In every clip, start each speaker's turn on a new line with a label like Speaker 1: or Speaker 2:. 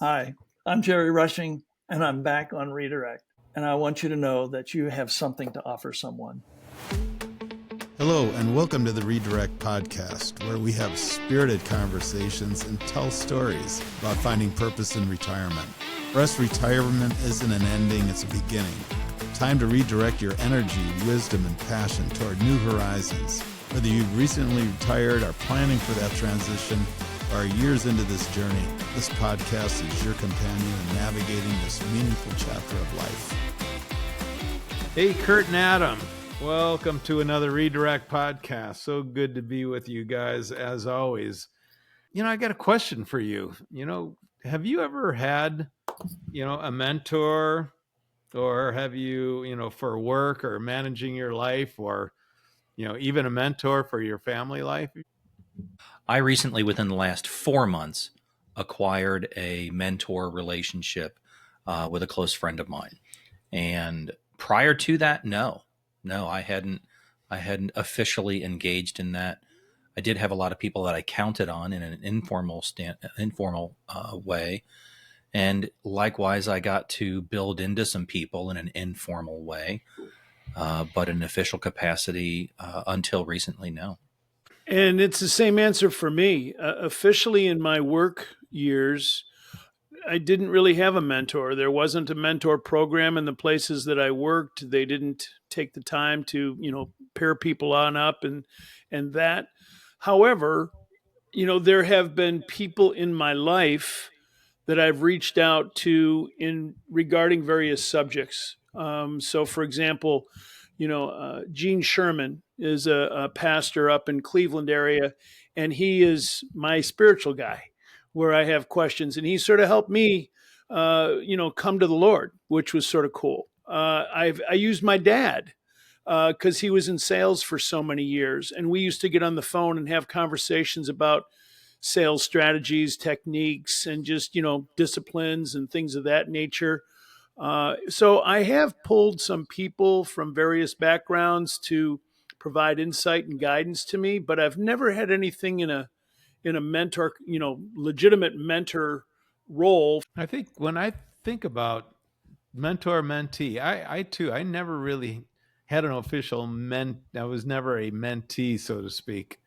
Speaker 1: Hi, I'm Jerry Rushing, and I'm back on Redirect. And I want you to know that you have something to offer someone.
Speaker 2: Hello, and welcome to the Redirect Podcast, where we have spirited conversations and tell stories about finding purpose in retirement. For us, retirement isn't an ending, it's a beginning. Time to redirect your energy, wisdom, and passion toward new horizons. Whether you've recently retired, are planning for that transition, or are years into this journey, this podcast is your companion in navigating this meaningful chapter of life.
Speaker 3: Hey, Kurt and Adam. Welcome to another Redirect Podcast. So good to be with you guys, as always. I got a question for you. Have you ever had, a mentor, or have you, for work or managing your life, or, even a mentor for your family life?
Speaker 4: I recently, within the last 4 months, acquired a mentor relationship with a close friend of mine. And prior to that, no, I hadn't officially engaged in that. I did have a lot of people that I counted on in an informal way. And likewise, I got to build into some people in an informal way, but in an official capacity until recently, no.
Speaker 5: And it's the same answer for me. Officially, in my work years, I didn't really have a mentor. There wasn't a mentor program in the places that I worked. They didn't take the time to, pair people on up and that. However, there have been people in my life that I've reached out to in regarding various subjects. So, for example, Gene Sherman is a pastor up in Cleveland area, and he is my spiritual guy where I have questions, and he sort of helped me, come to the Lord, which was sort of cool. I used my dad because he was in sales for so many years, and we used to get on the phone and have conversations about sales strategies, techniques, and just disciplines and things of that nature. So I have pulled some people from various backgrounds to provide insight and guidance to me, but I've never had anything in a mentor, legitimate mentor role.
Speaker 3: I think when I think about mentor mentee, I never really had an official I was never a mentee, so to speak.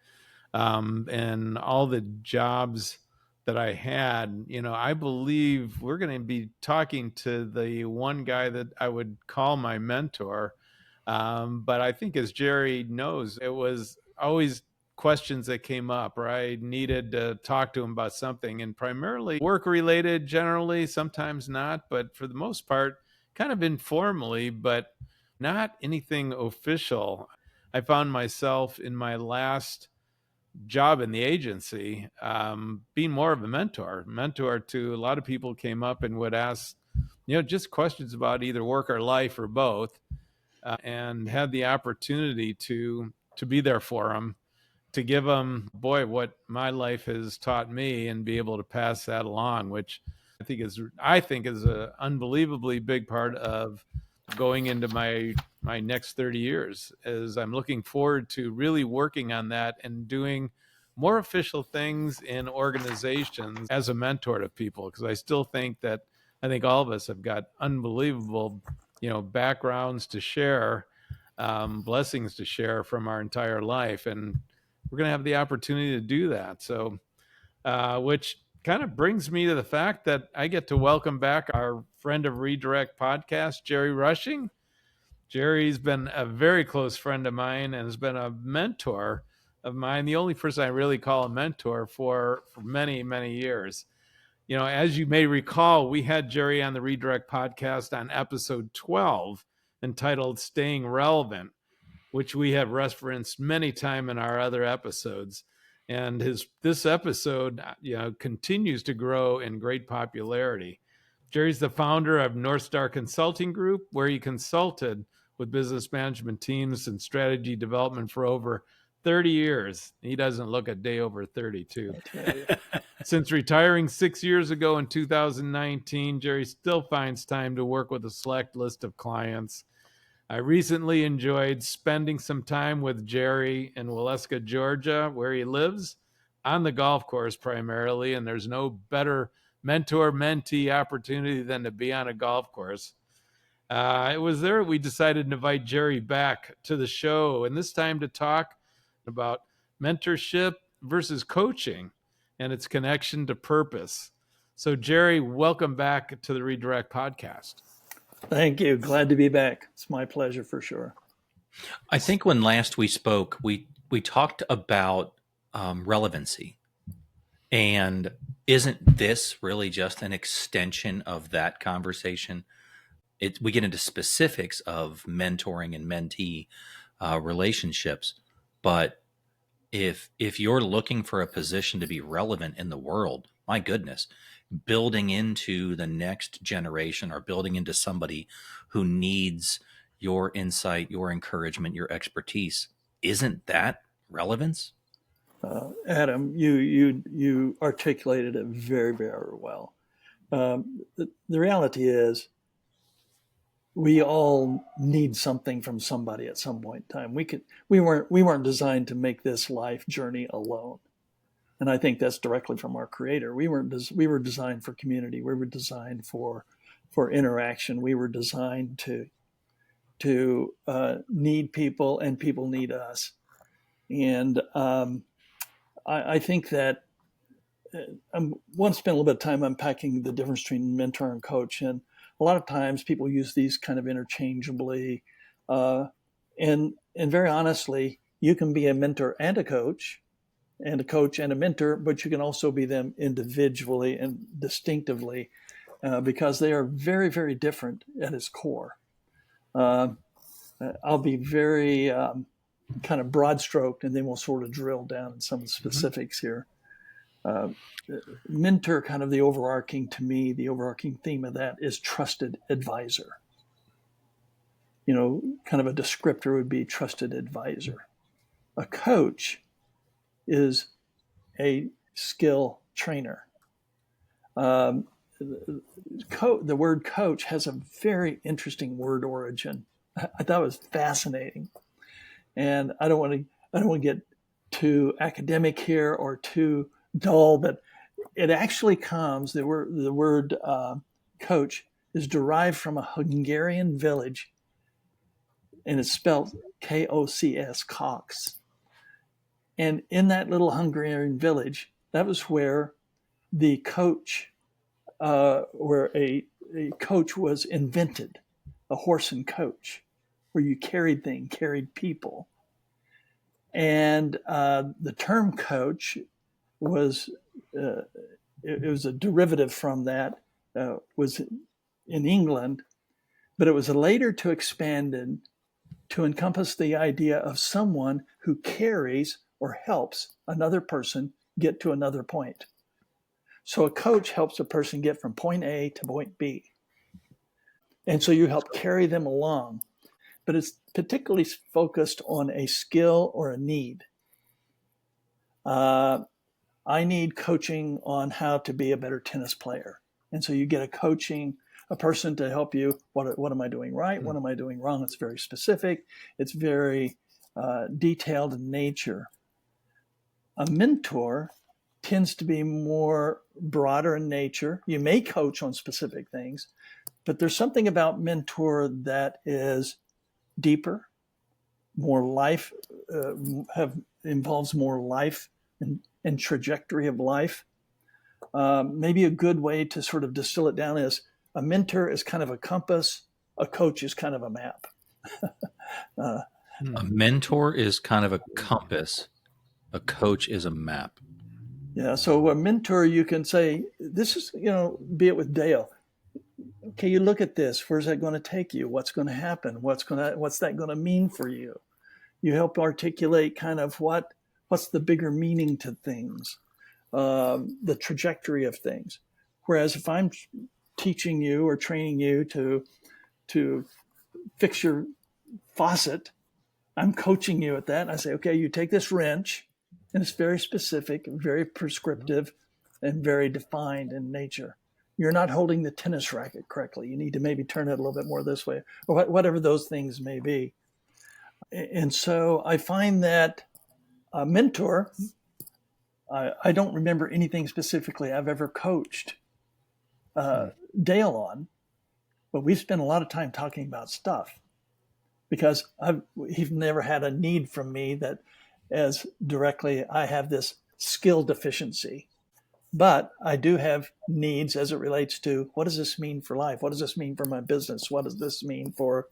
Speaker 3: And all the jobs that I had, I believe we're going to be talking to the one guy that I would call my mentor. But I think, as Jerry knows, it was always questions that came up, or I needed to talk to him about something, and primarily work related, generally, sometimes not, but for the most part, kind of informally, but not anything official. I found myself in my last job in the agency, being more of a mentor to a lot of people. Came up and would ask, just questions about either work or life or both, and had the opportunity to be there for them, to give them, boy, what my life has taught me, and be able to pass that along, which I think is an unbelievably big part of going into my next 30 years, as I'm looking forward to really working on that and doing more official things in organizations as a mentor to people, because I think all of us have got unbelievable backgrounds to share, blessings to share from our entire life, and we're going to have the opportunity to do that. So which kind of brings me to the fact that I get to welcome back our friend of Redirect Podcast, Jerry Rushing. Jerry's been a very close friend of mine and has been a mentor of mine, the only person I really call a mentor for many, many years. As you may recall, we had Jerry on the Redirect Podcast on episode 12, entitled Staying Relevant, which we have referenced many times in our other episodes. And this episode, continues to grow in great popularity. Jerry's the founder of North Star Consulting Group, where he consulted with business management teams and strategy development for over 30 years. He doesn't look a day over 32. Since retiring 6 years ago in 2019, Jerry still finds time to work with a select list of clients. I recently enjoyed spending some time with Jerry in Waleska, Georgia, where he lives, on the golf course primarily, and there's no better mentor-mentee opportunity than to be on a golf course. It was there we decided to invite Jerry back to the show, and this time to talk about mentorship versus coaching and its connection to purpose. So, Jerry, welcome back to the Redirect podcast.
Speaker 1: Thank you. Glad to be back. It's my pleasure for sure.
Speaker 4: I think when last we spoke, we talked about relevancy. And isn't this really just an extension of that conversation? We get into specifics of mentoring and mentee relationships, but if you're looking for a position to be relevant in the world, my goodness, building into the next generation or building into somebody who needs your insight, your encouragement, your expertise, isn't that relevance?
Speaker 1: Adam, you articulated it very, very well. The reality is, we all need something from somebody at some point in time. We weren't designed to make this life journey alone, and I think that's directly from our Creator. We were designed for community. We were designed for interaction. We were designed to need people, and people need us. And I think that I want to spend a little bit of time unpacking the difference between mentor and coach. And a lot of times people use these kind of interchangeably. And very honestly, you can be a mentor and a coach and a mentor, but you can also be them individually and distinctively because they are very, very different at its core. I'll be very kind of broad stroked, and then we'll sort of drill down in some of the specifics here. Mentor, kind of the overarching theme of that is trusted advisor. Kind of a descriptor would be trusted advisor. A coach is a skill trainer. The word coach has a very interesting word origin. I thought it was fascinating. And I don't want to get too academic here or too dull, but it actually comes, the word coach is derived from a Hungarian village, and it's spelled K-O-C-S, Cox. And in that little Hungarian village, that was where the coach, where a coach was invented, a horse and coach, where you carried people. And the term coach was it was a derivative from that, was in England, but it was later to expanded to encompass the idea of someone who carries or helps another person get to another point. So a coach helps a person get from point A to point B. And so you help carry them along, but it's particularly focused on a skill or a need. I need coaching on how to be a better tennis player. And so you get a person to help you. What am I doing right? What am I doing wrong? It's very specific. It's very detailed in nature. A mentor tends to be more broader in nature. You may coach on specific things, but there's something about mentor that is deeper, more life, involves more life and trajectory of life. Maybe a good way to sort of distill it down is a mentor is kind of a compass, a coach is kind of a map.
Speaker 4: A mentor is kind of a compass, a coach is a map.
Speaker 1: Yeah, so a mentor, you can say, this is, be it with Dale. Okay, you look at this. Where's that going to take you? What's going to happen? What's that going to mean for you? You help articulate kind of what's the bigger meaning to things, the trajectory of things. Whereas if I'm teaching you or training you to fix your faucet, I'm coaching you at that. And I say, okay, you take this wrench, and it's very specific, very prescriptive, and very defined in nature. You're not holding the tennis racket correctly. You need to maybe turn it a little bit more this way, or whatever those things may be. And so I find that a mentor, I don't remember anything specifically I've ever coached Dale on, but we spend a lot of time talking about stuff because he's never had a need from me that as directly I have this skill deficiency. But I do have needs as it relates to what does this mean for life? What does this mean for my business? What does this mean for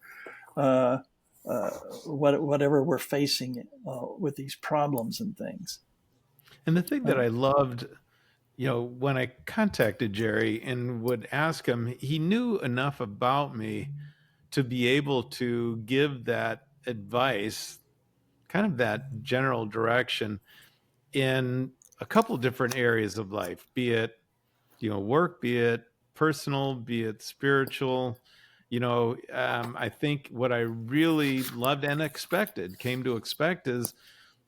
Speaker 1: whatever we're facing with these problems and things?
Speaker 3: And the thing that I loved, when I contacted Jerry and would ask him, he knew enough about me to be able to give that advice, kind of that general direction in a couple different areas of life, be it, work, be it personal, be it spiritual. I think what I really loved and came to expect is,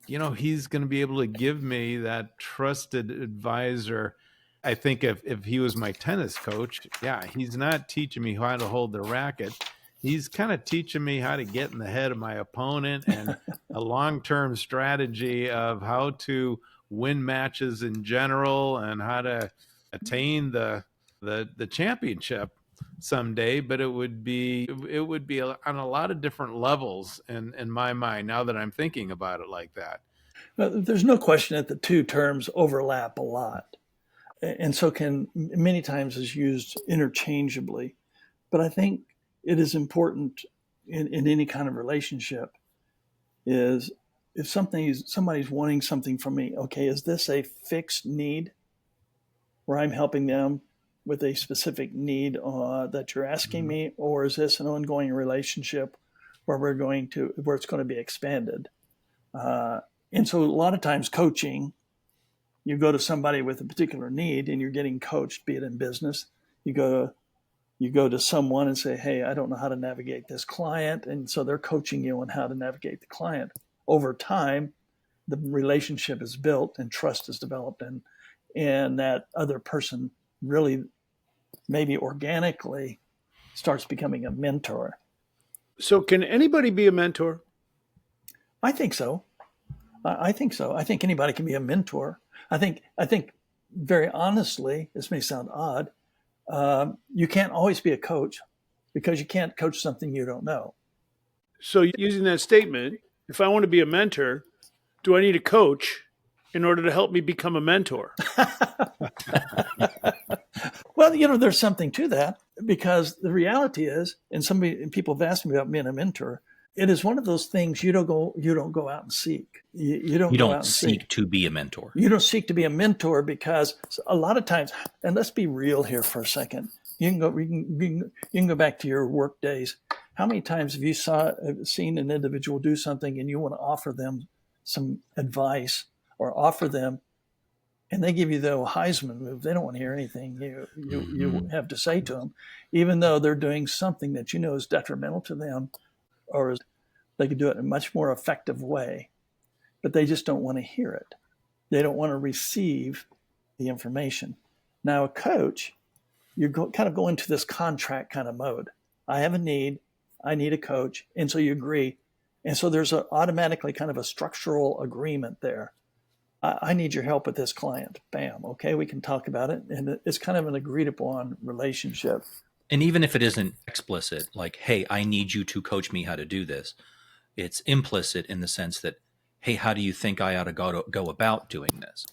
Speaker 3: he's going to be able to give me that trusted advisor. I think if he was my tennis coach, he's not teaching me how to hold the racket. He's kind of teaching me how to get in the head of my opponent and a long-term strategy of how to win matches in general and how to attain the championship someday. But it would be on a lot of different levels in my mind now that I'm thinking about it like that.
Speaker 1: There's no question that the two terms overlap a lot, and so can many times is used interchangeably. But I think it is important in any kind of relationship is if somebody's wanting something from me, okay, is this a fixed need where I'm helping them with a specific need that you're asking me, or is this an ongoing relationship where it's going to be expanded? And so a lot of times coaching, you go to somebody with a particular need and you're getting coached, be it in business. You go to someone and say, hey, I don't know how to navigate this client. And so they're coaching you on how to navigate the client. Over time, the relationship is built and trust is developed, and that other person really maybe organically starts becoming a mentor.
Speaker 5: So can anybody be a mentor?
Speaker 1: I think so. I think so. I think anybody can be a mentor. I think very honestly, this may sound odd, you can't always be a coach because you can't coach something you don't know.
Speaker 5: So using that statement, if I want to be a mentor, do I need a coach in order to help me become a mentor?
Speaker 1: Well, there's something to that because the reality is, and people have asked me about being a mentor, it is one of those things you don't go out and seek. You don't
Speaker 4: seek to be a mentor.
Speaker 1: You don't seek to be a mentor because a lot of times, and let's be real here for a second. You can go back to your work days. How many times have you seen an individual do something and you want to offer them some advice or offer them, and they give you the Heisman move? They don't want to hear anything you have to say to them, even though they're doing something that you know is detrimental to them, or they could do it in a much more effective way, but they just don't want to hear it. They don't want to receive the information. Now, a coach, kind of go into this contract kind of mode. I have a need. I need a coach. And so you agree. And so there's automatically kind of a structural agreement there. I need your help with this client. Bam. Okay, we can talk about it. And it's kind of an agreed upon relationship.
Speaker 4: And even if it isn't explicit, like, hey, I need you to coach me how to do this, it's implicit in the sense that, hey, how do you think I ought to go about doing this?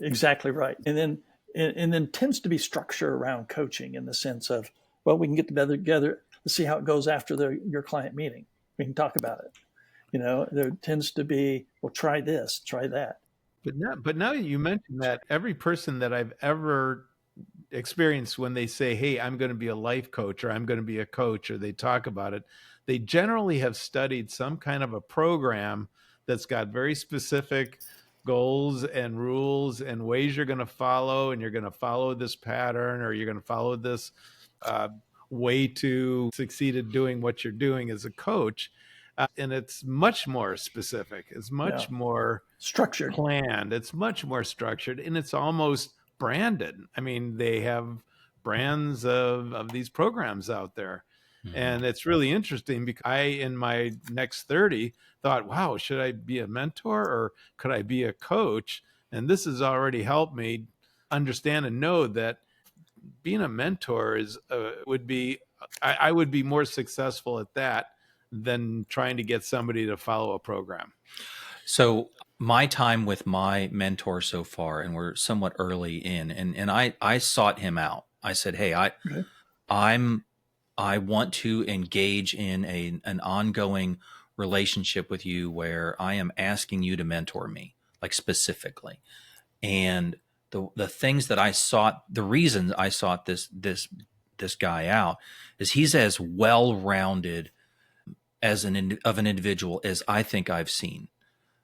Speaker 1: Exactly right. And then tends to be structure around coaching in the sense of, well, we can get together. Let's see how it goes after your client meeting. We can talk about it. There tends to be, well, try this, try that.
Speaker 3: But now you mentioned that, every person that I've ever experienced when they say, hey, I'm going to be a life coach or I'm going to be a coach, or they talk about it, they generally have studied some kind of a program that's got very specific goals and rules and ways you're going to follow, and you're going to follow this pattern, or you're going to follow this way to succeed at doing what you're doing as a coach. And it's much more specific. It's much more
Speaker 1: structured,
Speaker 3: planned. It's much more structured, and it's almost branded. I mean, they have brands of these programs out there. Mm-hmm. And it's really interesting because I, in my next 30, thought, wow, should I be a mentor or could I be a coach? And this has already helped me understand and know that being a mentor is would be I would be more successful at that than trying to get somebody to follow a program.
Speaker 4: So my time with my mentor so far, and we're somewhat early in, and I sought him out. I said, "Hey,
Speaker 1: Okay.
Speaker 4: I want to engage in an ongoing relationship with you where I am asking you to mentor me, like specifically." And the things that I sought, the reasons I sought this guy out is he's as well-rounded as an individual as I think I've seen.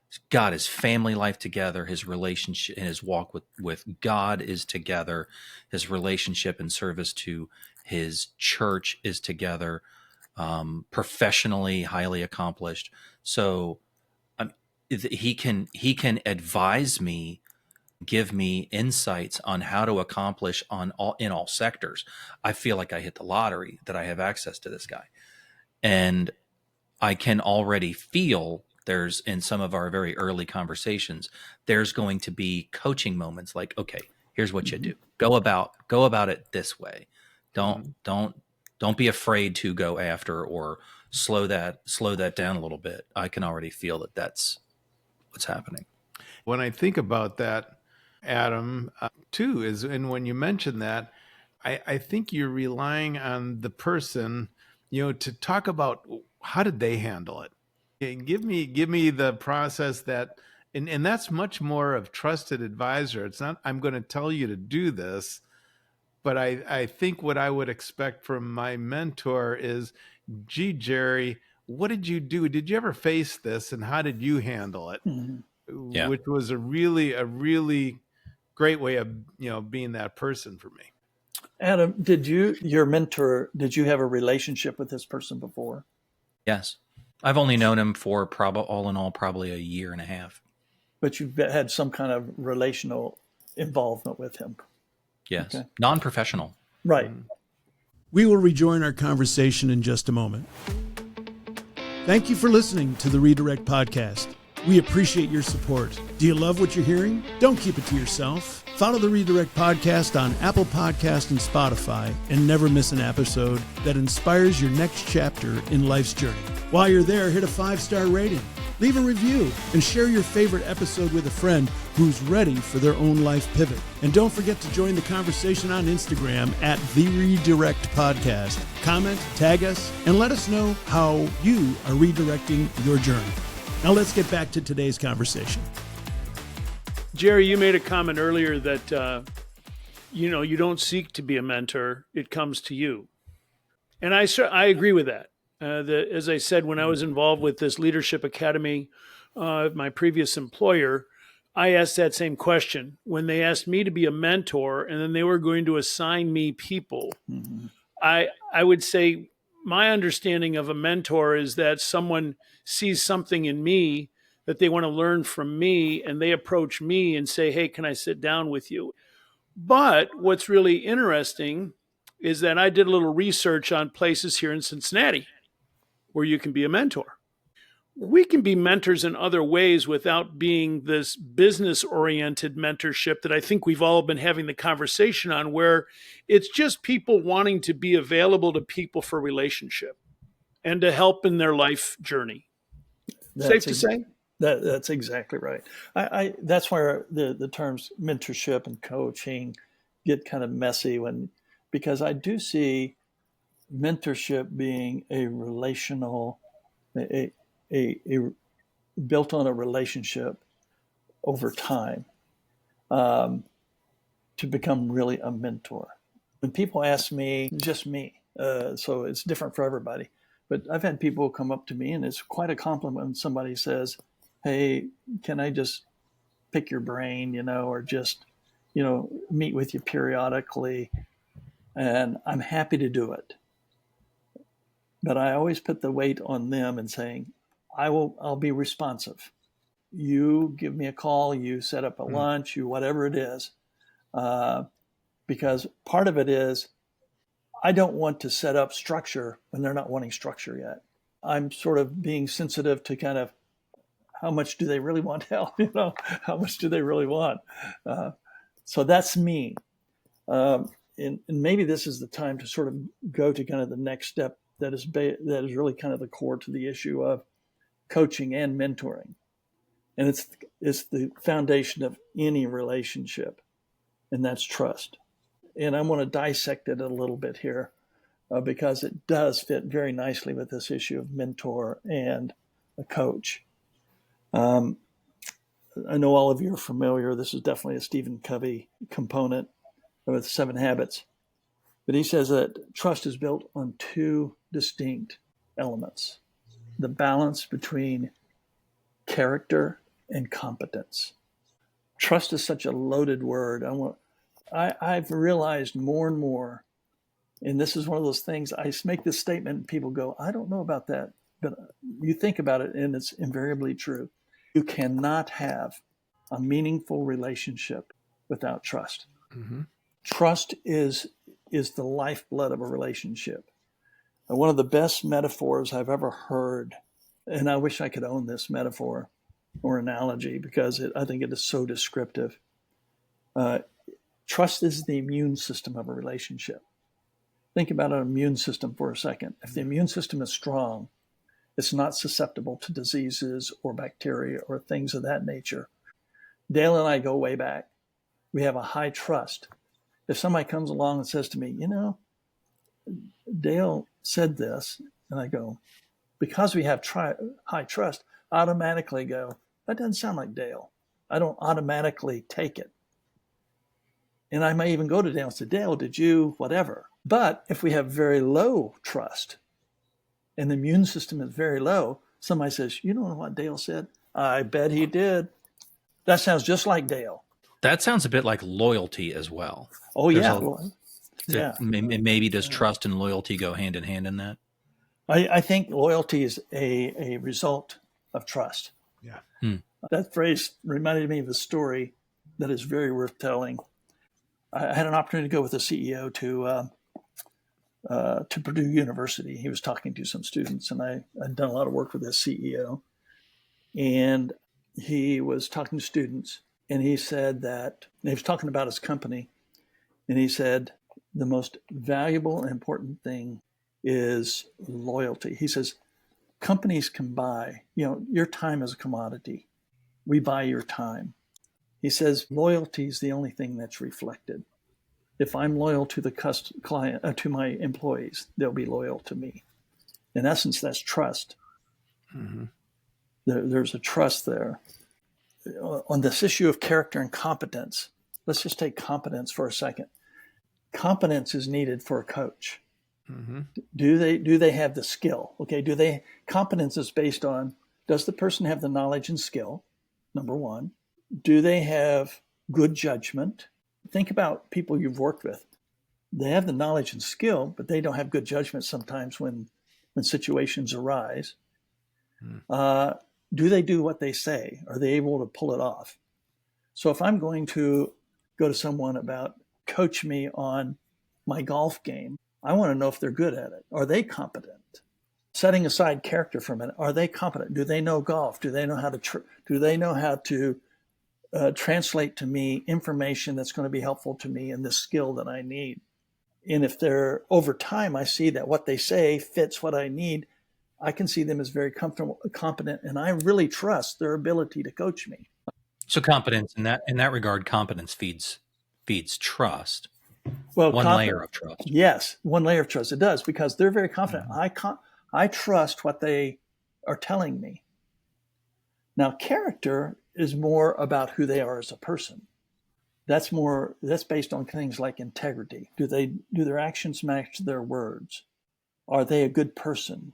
Speaker 4: He's got his family life together, his relationship and his walk with God is together, his relationship and service to his church is together, professionally highly accomplished. So he can advise me, give me insights on how to accomplish in all sectors. I feel like I hit the lottery that I have access to this guy. And I can already feel there's, in some of our very early conversations, there's going to be coaching moments like, okay, here's what you do. Go about it this way. Don't be afraid to go after or slow that down a little bit. I can already feel that that's what's happening.
Speaker 3: When I think about that, Adam, too, is, and when you mention that, I think you're relying on the person, to talk about how did they handle it. And give me the process that, and that's much more of trusted advisor. It's not, I'm going to tell you to do this, but I think what I would expect from my mentor is, gee, Jerry, what did you do? Did you ever face this, and how did you handle it?
Speaker 1: Mm-hmm.
Speaker 4: Yeah.
Speaker 3: Which was a really great way of being that person for me.
Speaker 1: Adam, did you have a relationship with this person before?
Speaker 4: Yes. I've only known him for all in all probably a year and a half.
Speaker 1: But you've had some kind of relational involvement with him.
Speaker 4: Yes.
Speaker 1: Okay.
Speaker 4: Non-professional.
Speaker 1: Right.
Speaker 5: We will rejoin our conversation in just a moment. Thank you for listening to the Redirect Podcast. We appreciate your support. Do you love what you're hearing? Don't keep it to yourself. Follow the Redirect Podcast on Apple Podcast and Spotify and never miss an episode that inspires your next chapter in life's journey. While you're there, hit a 5-star rating, leave a review, and share your favorite episode with a friend who's ready for their own life pivot. And don't forget to join the conversation on Instagram at The Redirect Podcast. Comment, tag us, and let us know how you are redirecting your journey. Now let's get back to today's conversation. Jerry, you made a comment earlier that, you don't seek to be a mentor. It comes to you. And I agree with that. As I said, when I was involved with this Leadership Academy, my previous employer, I asked that same question. When they asked me to be a mentor and then they were going to assign me people,
Speaker 1: Mm-hmm.
Speaker 5: I would say my understanding of a mentor is that someone sees something in me that they want to learn from me, and they approach me and say, hey, can I sit down with you? But what's really interesting is that I did a little research on places here in Cincinnati where you can be a mentor. We can be mentors in other ways without being this business-oriented mentorship that I think we've all been having the conversation on, where it's just people wanting to be available to people for relationship and to help in their life journey. Safe to say?
Speaker 1: That's exactly right. That's where the terms mentorship and coaching get kind of messy because I do see mentorship being a relational, a built on a relationship over time, to become really a mentor. When people ask me, just me, so it's different for everybody, but I've had people come up to me, and it's quite a compliment when somebody says, hey, can I just pick your brain, or just, meet with you periodically? And I'm happy to do it. But I always put the weight on them and saying, I'll be responsive. You give me a call, you set up a lunch, you whatever it is. Because part of it is I don't want to set up structure when they're not wanting structure yet. I'm sort of being sensitive to kind of how much do they really want help? How much do they really want? So that's me. and maybe this is the time to sort of go to kind of the next step that is really kind of the core to the issue of coaching and mentoring. And it's the foundation of any relationship, and that's trust. And I want to dissect it a little bit here because it does fit very nicely with this issue of mentor and a coach. I know all of you are familiar. This is definitely a Stephen Covey component with 7 Habits. But he says that trust is built on 2 distinct elements: the balance between character and competence. Trust is such a loaded word. I've realized more and more, and this is one of those things, I make this statement and people go, I don't know about that. But you think about it and it's invariably true. You cannot have a meaningful relationship without trust.
Speaker 3: Mm-hmm.
Speaker 1: Trust is the lifeblood of a relationship. And one of the best metaphors I've ever heard, and I wish I could own this metaphor or analogy because I think it is so descriptive. Trust is the immune system of a relationship. Think about an immune system for a second. If the immune system is strong, it's not susceptible to diseases or bacteria or things of that nature. Dale and I go way back. We have a high trust. If somebody comes along and says to me, Dale said this, and I go, because we have high trust, I automatically go, that doesn't sound like Dale. I don't automatically take it. And I may even go to Dale and say, Dale, did you whatever? But if we have very low trust and the immune system is very low, somebody says, you don't know what Dale said? I bet he did. That sounds just like Dale.
Speaker 4: That sounds a bit like loyalty as well.
Speaker 1: Oh, yeah.
Speaker 4: Maybe does trust and loyalty go hand in hand in that?
Speaker 1: I think loyalty is a result of trust.
Speaker 3: Yeah.
Speaker 1: That phrase reminded me of a story that is very worth telling. I had an opportunity to go with the CEO to Purdue University. He was talking to some students, and I'd done a lot of work with this CEO. And he was talking to students, and he said that he was talking about his company, and he said the most valuable and important thing is loyalty. He says companies can buy, your time is a commodity. We buy your time. He says loyalty is the only thing that's reflected. If I'm loyal to the client, to my employees, they'll be loyal to me. In essence, that's trust.
Speaker 3: Mm-hmm.
Speaker 1: There's a trust there. On this issue of character and competence, let's just take competence for a second. Competence is needed for a coach.
Speaker 3: Mm-hmm.
Speaker 1: Do they have the skill? Okay, competence is based on, does the person have the knowledge and skill? Number one. Do they have good judgment? Think about people you've worked with. They have the knowledge and skill, but they don't have good judgment sometimes when situations arise. Do they do what they say? Are they able to pull it off? So if I'm going to go to someone about coach me on my golf game, I want to know if they're good at it. Are they competent? Setting aside character for a minute, are they competent? Do they know golf? Do they know how to translate to me information that's going to be helpful to me in this skill that I need? And if they're over time, I see that what they say fits what I need, I can see them as very competent, and I really trust their ability to coach me.
Speaker 4: So competence in that regard, competence feeds trust.
Speaker 1: Well,
Speaker 4: one layer of trust.
Speaker 1: Yes, one layer of trust. It does, because they're very confident. Mm-hmm. I trust what they are telling me. Now, character is more about who they are as a person. That's based on things like integrity. Do their actions match their words? Are they a good person?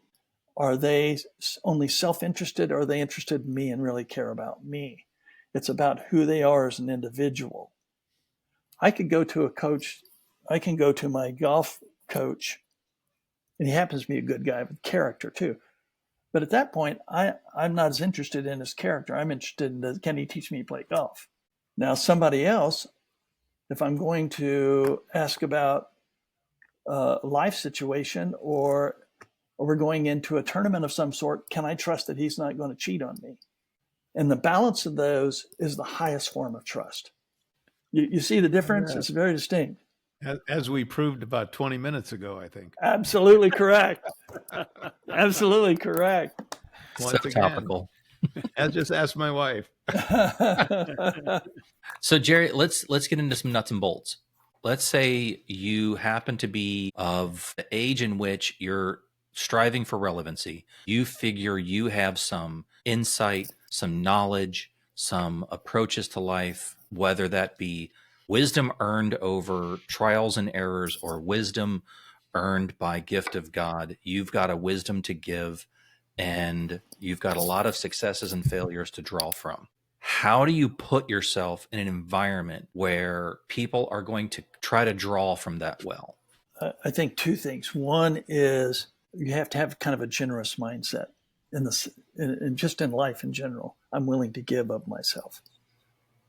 Speaker 1: Are they only self-interested, or are they interested in me and really care about me? It's about who they are as an individual. I could go to a coach. I can go to my golf coach, and he happens to be a good guy with character too. But at that point, I'm not as interested in his character. I'm interested in, can he teach me to play golf? Now, somebody else, if I'm going to ask about a life situation, or we're going into a tournament of some sort, can I trust that he's not going to cheat on me? And the balance of those is the highest form of trust. You see the difference? Yeah. It's very distinct.
Speaker 3: As we proved about 20 minutes ago, I think.
Speaker 1: Absolutely correct. Absolutely correct.
Speaker 4: So
Speaker 3: Once again,
Speaker 4: topical.
Speaker 3: I just asked my wife.
Speaker 4: So Jerry, let's get into some nuts and bolts. Let's say you happen to be of the age in which you're striving for relevancy. You figure you have some insight, some knowledge, some approaches to life, whether that be wisdom earned over trials and errors or wisdom earned by gift of God. You've got a wisdom to give, and you've got a lot of successes and failures to draw from. How do you put yourself in an environment where people are going to try to draw from that well?
Speaker 1: I think two things. One is you have to have kind of a generous mindset in just in life in general. I'm willing to give of myself,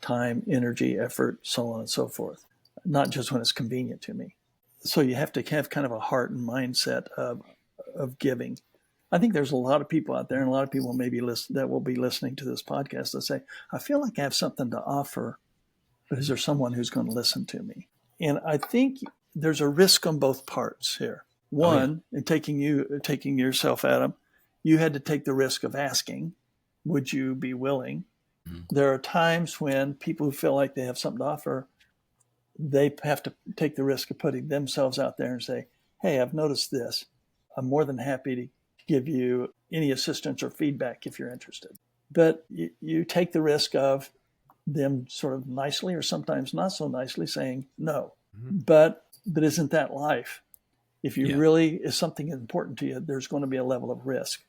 Speaker 1: time, energy, effort, so on and so forth, not just when it's convenient to me. So you have to have kind of a heart and mindset of giving. I think there's a lot of people out there, and a lot of people maybe that will be listening to this podcast that say, I feel like I have something to offer, but is there someone who's going to listen to me? And I think there's a risk on both parts here. One, in taking yourself, Adam, you had to take the risk of asking, would you be willing? Mm-hmm. There are times when people who feel like they have something to offer, they have to take the risk of putting themselves out there and say, hey, I've noticed this. I'm more than happy to give you any assistance or feedback if you're interested. But you take the risk of them sort of nicely or sometimes not so nicely saying no. Mm-hmm. But isn't that life? If you really is something important to you, there's going to be a level of risk.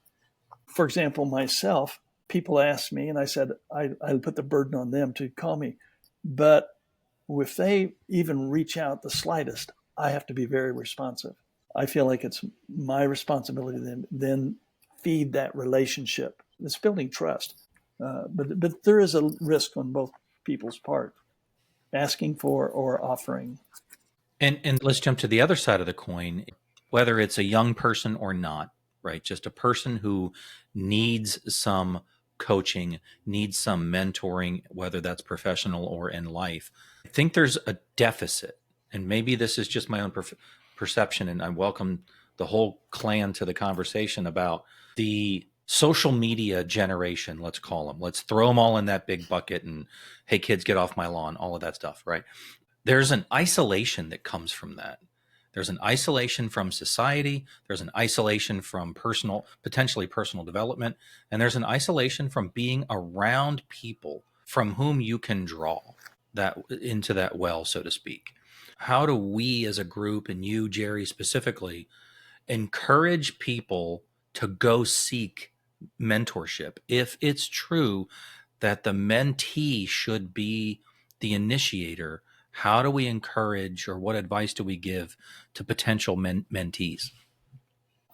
Speaker 1: For example, myself, people ask me, and I said I put the burden on them to call me. But if they even reach out the slightest, I have to be very responsive. I feel like it's my responsibility to then feed that relationship. It's building trust. But there is a risk on both people's part, asking for or offering.
Speaker 4: And let's jump to the other side of the coin, whether it's a young person or not, right? Just a person who needs some coaching, needs some mentoring, whether that's professional or in life. I think there's a deficit, and maybe this is just my own perception, and I welcome the whole clan to the conversation about the social media generation, let's call them. Let's throw them all in that big bucket and, hey, kids, get off my lawn, all of that stuff, right? There's an isolation that comes from that. There's an isolation from society. There's an isolation from potentially personal development. And there's an isolation from being around people from whom you can draw that into that well, so to speak. How do we as a group, and you, Jerry, specifically, encourage people to go seek mentorship if it's true that the mentee should be the initiator? How do we encourage, or what advice do we give to potential mentees?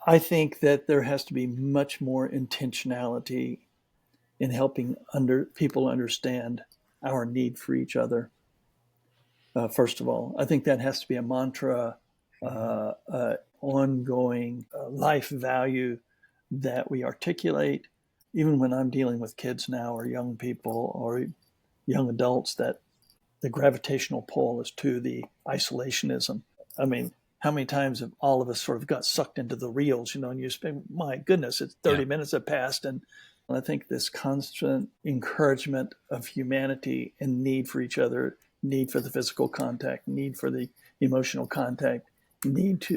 Speaker 1: I think that there has to be much more intentionality in helping people understand our need for each other. First of all, I think that has to be a mantra, ongoing life value that we articulate. Even when I'm dealing with kids now, or young people, or young adults, that the gravitational pull is to the isolationism. I mean, how many times have all of us sort of got sucked into the reels, and you spend, my goodness, it's 30 minutes have passed. And I think this constant encouragement of humanity and need for each other, need for the physical contact, need for the emotional contact, need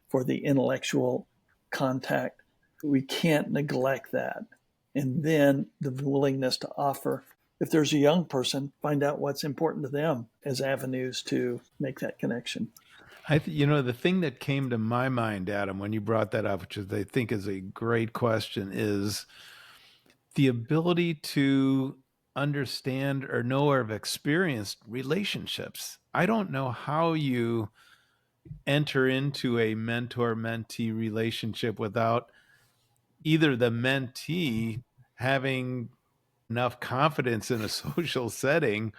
Speaker 1: for the intellectual contact, we can't neglect that. And then the willingness to offer. If there's a young person, find out what's important to them as avenues to make that connection.
Speaker 3: The thing that came to my mind, Adam, when you brought that up, which I think is a great question, is the ability to understand or know or have experienced relationships. I don't know how you enter into a mentor-mentee relationship without either the mentee having enough confidence in a social setting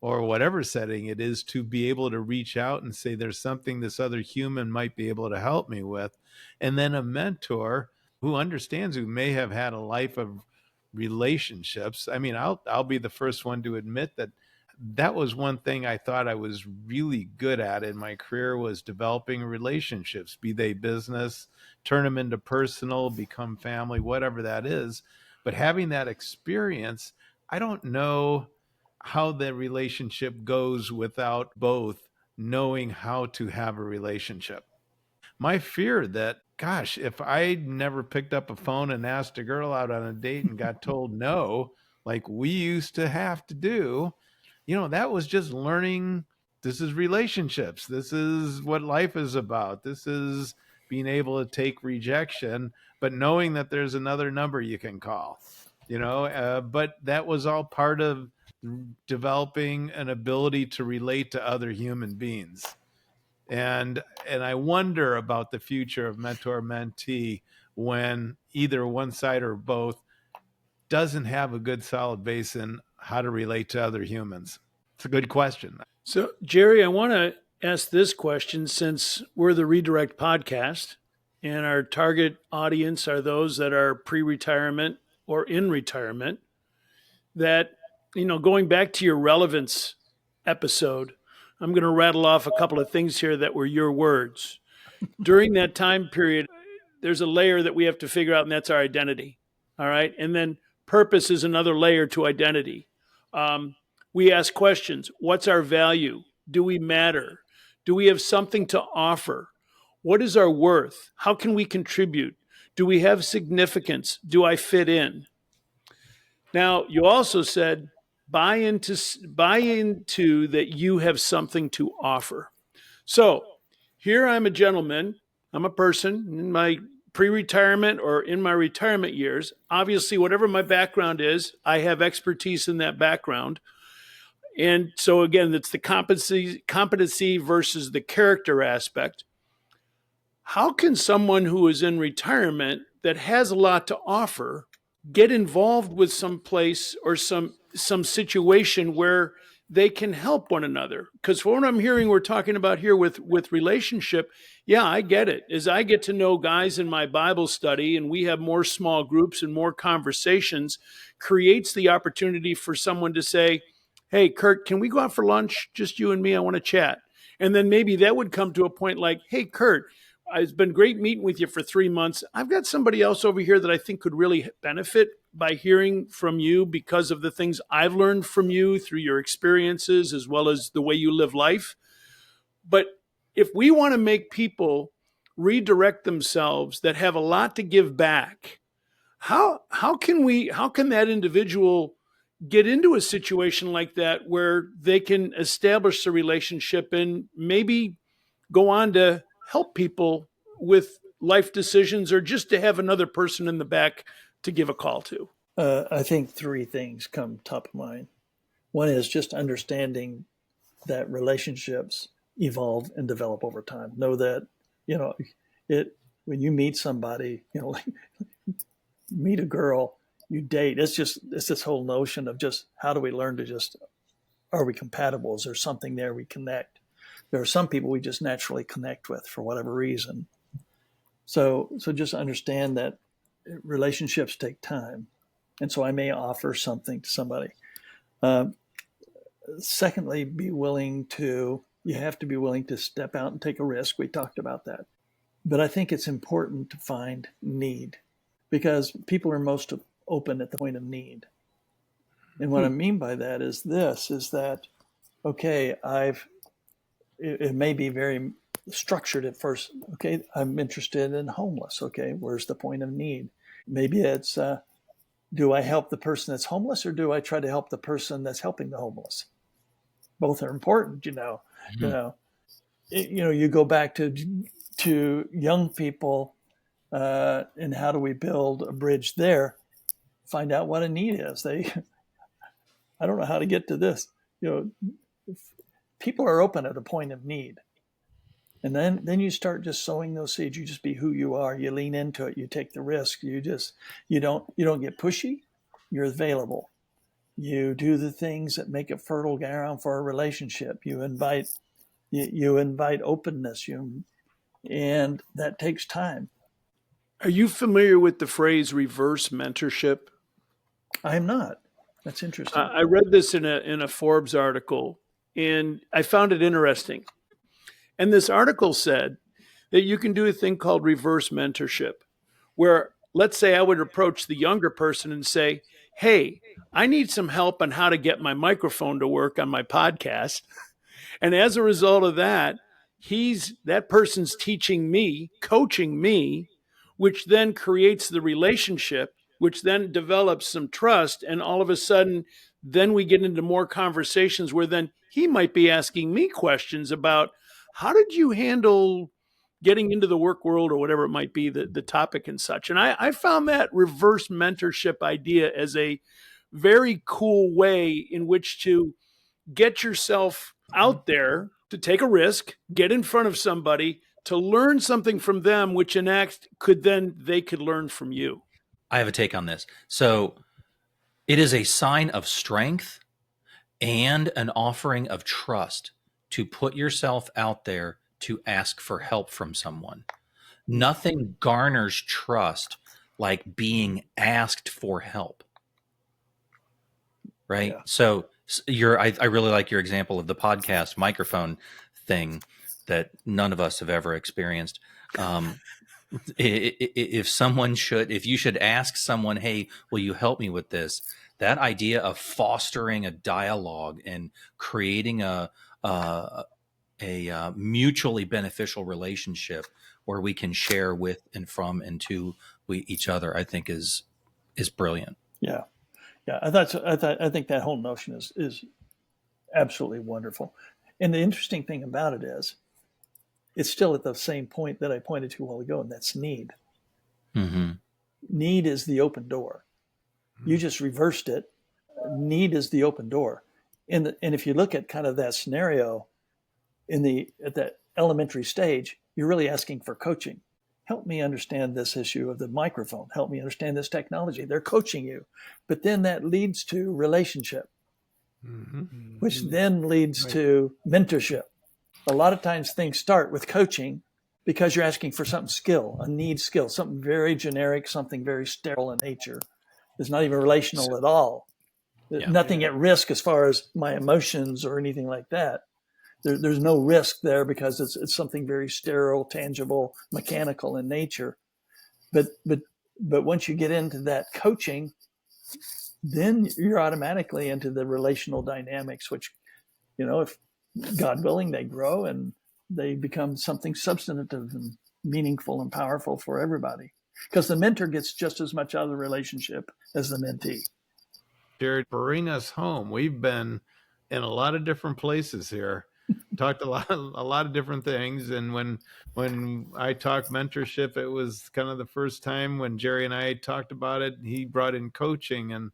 Speaker 3: or whatever setting it is to be able to reach out and say, there's something this other human might be able to help me with. And then a mentor who understands, who may have had a life of relationships. I mean, I'll be the first one to admit that that was one thing I thought I was really good at in my career, was developing relationships, be they business, turn them into personal, become family, whatever that is. But having that experience, I don't know how the relationship goes without both knowing how to have a relationship. My fear that, gosh, if I never picked up a phone and asked a girl out on a date and got told no, like we used to have to do, that was just learning. This is relationships. This is what life is about. This is being able to take rejection, but knowing that there's another number you can call, but that was all part of developing an ability to relate to other human beings. And I wonder about the future of mentor mentee when either one side or both doesn't have a good solid base in how to relate to other humans. It's a good question.
Speaker 5: So, Jerry, I want to ask this question, since we're the Redirect podcast and our target audience are those that are pre-retirement or in retirement, that, going back to your relevance episode, I'm going to rattle off a couple of things here that were your words. During that time period, there's a layer that we have to figure out, and that's our identity. All right. And then purpose is another layer to identity. We ask questions. What's our value? Do we matter? Do we have something to offer? What is our worth? How can we contribute? Do we have significance? Do I fit in? Now, you also said buy into that you have something to offer. So here I'm a gentleman. I'm a person in my pre-retirement or in my retirement years. Obviously, whatever my background is, I have expertise in that background. And so again, it's the competency versus the character aspect. How can someone who is in retirement that has a lot to offer get involved with some place or some situation where they can help one another? Because what I'm hearing we're talking about here with relationship, yeah, I get it. As I get to know guys in my Bible study and we have more small groups and more conversations, creates the opportunity for someone to say, hey, Kurt, can we go out for lunch? Just you and me, I want to chat. And then maybe that would come to a point like, hey, Kurt, it's been great meeting with you for 3 months. I've got somebody else over here that I think could really benefit by hearing from you because of the things I've learned from you through your experiences as well as the way you live life. But if we want to make people redirect themselves that have a lot to give back, how can that individual get into a situation like that where they can establish a relationship and maybe go on to help people with life decisions or just to have another person in the back to give a call to?
Speaker 1: I think three things come top of mind. One is just understanding that relationships evolve and develop over time. Know that, when you meet somebody, like meet a girl, you date, it's this whole notion of just how do we learn to just, are we compatible? Is there something there we connect? There are some people we just naturally connect with for whatever reason. So just understand that relationships take time. And so I may offer something to somebody. Secondly, you have to be willing to step out and take a risk. We talked about that. But I think it's important to find need, because people are most open at the point of need. And what I mean by that is that, okay, it may be very structured at first. Okay, I'm interested in homeless. Okay, where's the point of need? Maybe it's, do I help the person that's homeless, or do I try to help the person that's helping the homeless? Both are important, Mm-hmm. You go back to young people, and how do we build a bridge there? Find out what a need is. I don't know how to get to this. People are open at a point of need. And then you start just sowing those seeds. You just be who you are. You lean into it. You take the risk. You don't get pushy. You're available. You do the things that make it fertile ground for a relationship. You invite openness. And that takes time.
Speaker 5: Are you familiar with the phrase reverse mentorship?
Speaker 1: I'm not. That's interesting.
Speaker 5: I read this in a Forbes article, and I found it interesting. And this article said that you can do a thing called reverse mentorship, where let's say I would approach the younger person and say, "Hey, I need some help on how to get my microphone to work on my podcast." And as a result of that, that person's teaching me, coaching me, which then creates the relationship, which then develops some trust. And all of a sudden, then we get into more conversations where then he might be asking me questions about how did you handle getting into the work world or whatever it might be, the topic and such. And I found that reverse mentorship idea as a very cool way in which to get yourself out there, to take a risk, get in front of somebody, to learn something from them, which they could learn from you.
Speaker 4: I have a take on this. So it is a sign of strength and an offering of trust to put yourself out there to ask for help from someone. Nothing garners trust like being asked for help. Right? Yeah. So I really like your example of the podcast microphone thing that none of us have ever experienced. If you should ask someone, "Hey, will you help me with this?" That idea of fostering a dialogue and creating a mutually beneficial relationship where we can share with and from and to each other, I think is brilliant.
Speaker 1: Yeah. Yeah, I think that whole notion is absolutely wonderful. And the interesting thing about it is, it's still at the same point that I pointed to a while ago, and that's need.
Speaker 4: Mm-hmm.
Speaker 1: Need is the open door. You just reversed it. Need is the open door. And if you look at kind of that scenario at that elementary stage, you're really asking for coaching. Help me understand this issue of the microphone. Help me understand this technology. They're coaching you. But then that leads to relationship, which then leads to mentorship. A lot of times things start with coaching because you're asking for something a need skill, something very generic, something very sterile in nature. It's not even relational at all. Yeah. Nothing at risk as far as my emotions or anything like that. There's no risk there because it's something very sterile, tangible, mechanical in nature. But once you get into that coaching, then you're automatically into the relational dynamics, which, if God willing, they grow and they become something substantive and meaningful and powerful for everybody. Because the mentor gets just as much out of the relationship as the mentee.
Speaker 3: Jared, bring us home. We've been in a lot of different places here. Talked a lot of different things, and when I talked mentorship, it was kind of the first time when Jerry and I talked about it. He brought in coaching, and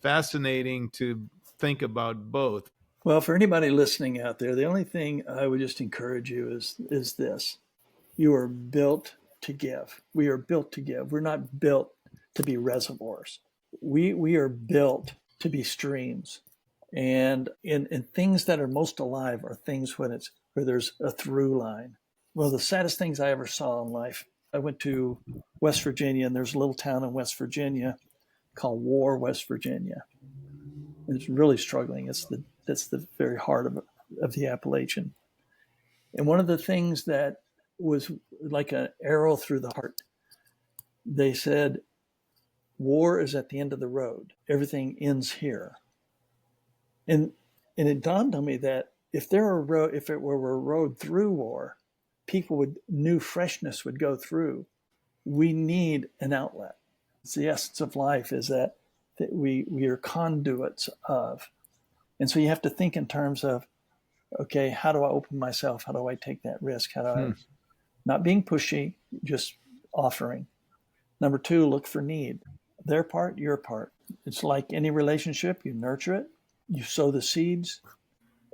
Speaker 3: fascinating to think about both.
Speaker 1: Well, for anybody listening out there, the only thing I would just encourage you is this: you are built to give. We are built to give. We're not built to be reservoirs. We are built to be streams. And in things that are most alive are things where there's a through line. Well, the saddest things I ever saw in life, I went to West Virginia, and there's a little town in West Virginia called War, West Virginia. It's really struggling. That's the very heart of the Appalachian. And one of the things that was like an arrow through the heart, they said, war is at the end of the road. Everything ends here. And it dawned on me that if it were a road through war, new freshness would go through. We need an outlet. It's the essence of life is that we are conduits of. And so you have to think in terms of, okay, how do I open myself? How do I take that risk? How do I, not being pushy, just offering. Number 2, look for need. Their part, your part. It's like any relationship, you nurture it. You sow the seeds,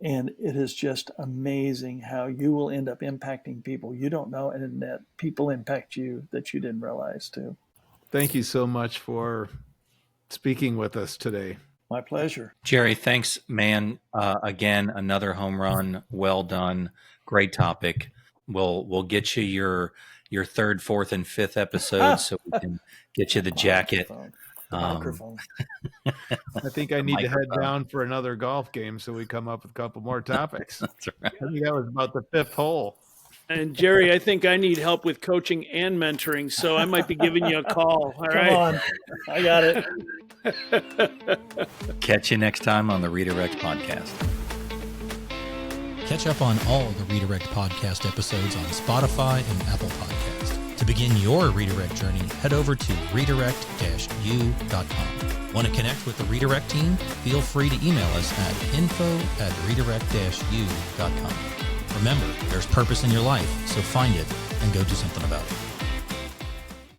Speaker 1: and it is just amazing how you will end up impacting people you don't know, and that people impact you that you didn't realize too.
Speaker 3: Thank you so much for speaking with us today.
Speaker 1: My pleasure.
Speaker 4: Jerry, thanks, man. Again, another home run. Well done. Great topic. We'll get you your 3rd, 4th, and 5th episodes so we can get you the jacket.
Speaker 1: microphone.
Speaker 3: I think I need to head
Speaker 4: Microphone.
Speaker 3: down for another golf game so we come up with a couple more topics.
Speaker 4: That's right.
Speaker 3: I think that was about the fifth hole.
Speaker 5: And Jerry, I think I need help with coaching and mentoring, so I might be giving you a call. All
Speaker 1: Come
Speaker 5: right.
Speaker 1: on. I got it.
Speaker 4: Catch you next time on the Redirect Podcast.
Speaker 6: Catch up on all the Redirect Podcast episodes on Spotify and Apple Podcast. To begin your redirect journey, head over to redirect-u.com. Want to connect with the Redirect team? Feel free to email us at info@redirect-u.com. Remember, there's purpose in your life, so find it and go do something about it.